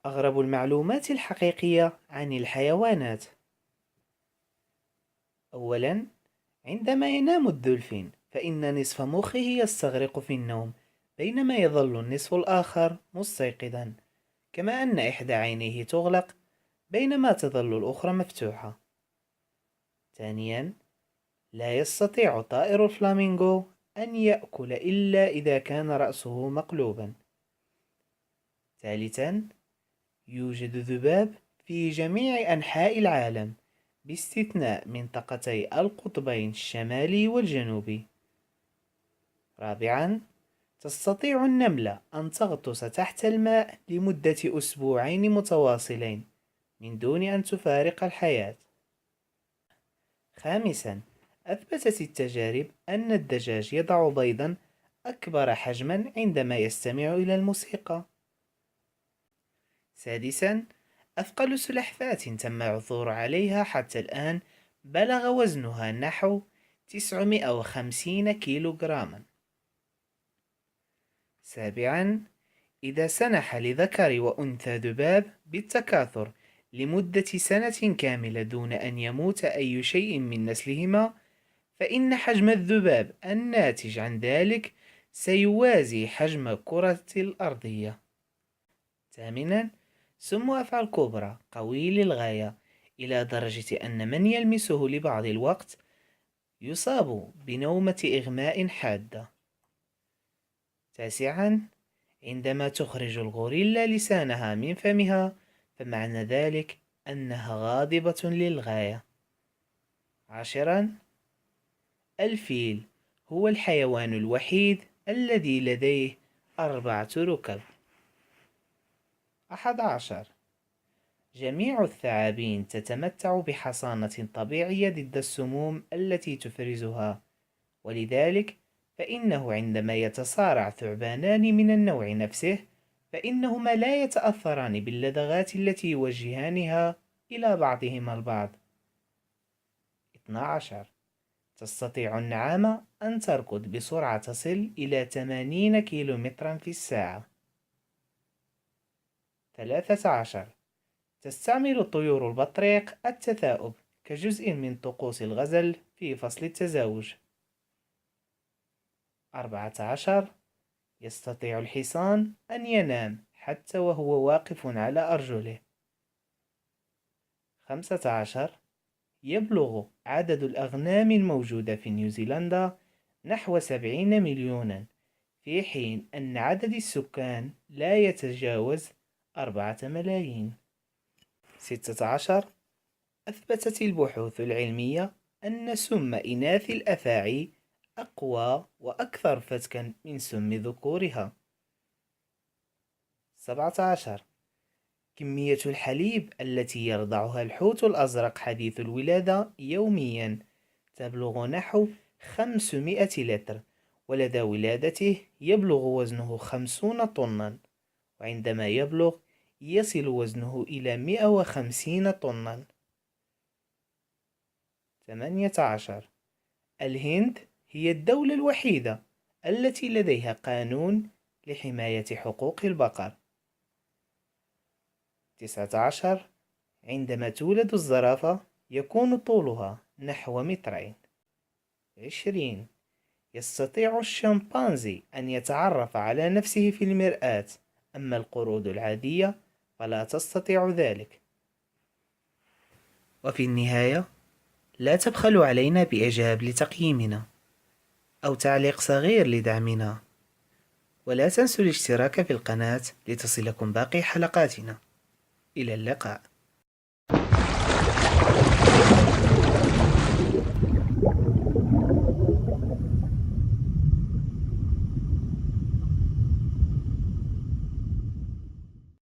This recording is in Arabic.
أغرب المعلومات الحقيقية عن الحيوانات. أولاً، عندما ينام الدولفين فإن نصف مخه يستغرق في النوم، بينما يظل النصف الآخر مستيقظاً، كما أن إحدى عينيه تغلق بينما تظل الأخرى مفتوحة. ثانياً، لا يستطيع طائر الفلامينغو أن يأكل إلا إذا كان رأسه مقلوباً. ثالثاً، يوجد ذباب في جميع أنحاء العالم باستثناء منطقتي القطبين الشمالي والجنوبي. رابعاً، تستطيع النملة أن تغطس تحت الماء لمدة أسبوعين متواصلين من دون أن تفارق الحياة. خامساً، أثبتت التجارب أن الدجاج يضع بيضاً أكبر حجماً عندما يستمع إلى الموسيقى. سادساً، أثقل سلحفاة تم العثور عليها حتى الآن بلغ وزنها نحو 950 كيلوغراما. سابعاً، إذا سنح لذكر وأنثى ذباب بالتكاثر لمدة سنة كاملة دون أن يموت أي شيء من نسلهما، فإن حجم الذباب الناتج عن ذلك سيوازي حجم كرة الأرضية. ثامناً، سم أفعى الكبرى قوي للغاية إلى درجة أن من يلمسه لبعض الوقت يصاب بنومة إغماء حادة. تاسعاً، عندما تخرج الغوريلا لسانها من فمها فمعنى ذلك أنها غاضبة للغاية. عاشراً، الفيل هو الحيوان الوحيد الذي لديه 4 ركب. 11. جميع الثعابين تتمتع بحصانة طبيعية ضد السموم التي تفرزها، ولذلك فإنه عندما يتصارع ثعبانان من النوع نفسه فإنهما لا يتأثران باللدغات التي يوجهانها إلى بعضهما البعض. 12. تستطيع النعامة أن تركض بسرعة تصل إلى 80 كيلومترا في الساعة. 13. تستعمل طيور البطريق التثاؤب كجزء من طقوس الغزل في فصل التزاوج. 14. يستطيع الحصان أن ينام حتى وهو واقف على أرجله. 15. يبلغ عدد الأغنام الموجودة في نيوزيلندا نحو 70 مليونا، في حين أن عدد السكان لا يتجاوز 4 ملايين. 16. أثبتت البحوث العلمية أن سم إناث الأفاعي أقوى وأكثر فتكا من سم ذكورها. 17. كمية الحليب التي يرضعها الحوت الأزرق حديث الولادة يوميا تبلغ نحو 500 لتر، ولدى ولادته يبلغ وزنه 50 طنا، وعندما يبلغ يصل وزنه إلى 150 طنا. 18. الهند هي الدولة الوحيدة التي لديها قانون لحماية حقوق البقر. 19. عندما تولد الزرافة يكون طولها نحو 2 متر. 20. يستطيع الشمبانزي أن يتعرف على نفسه في المرآة، أما القرود العادية فلا تستطيع ذلك. وفي النهاية، لا تبخلوا علينا بإعجاب لتقييمنا أو تعليق صغير لدعمنا، ولا تنسوا الاشتراك في القناة لتصلكم باقي حلقاتنا. إلى اللقاء.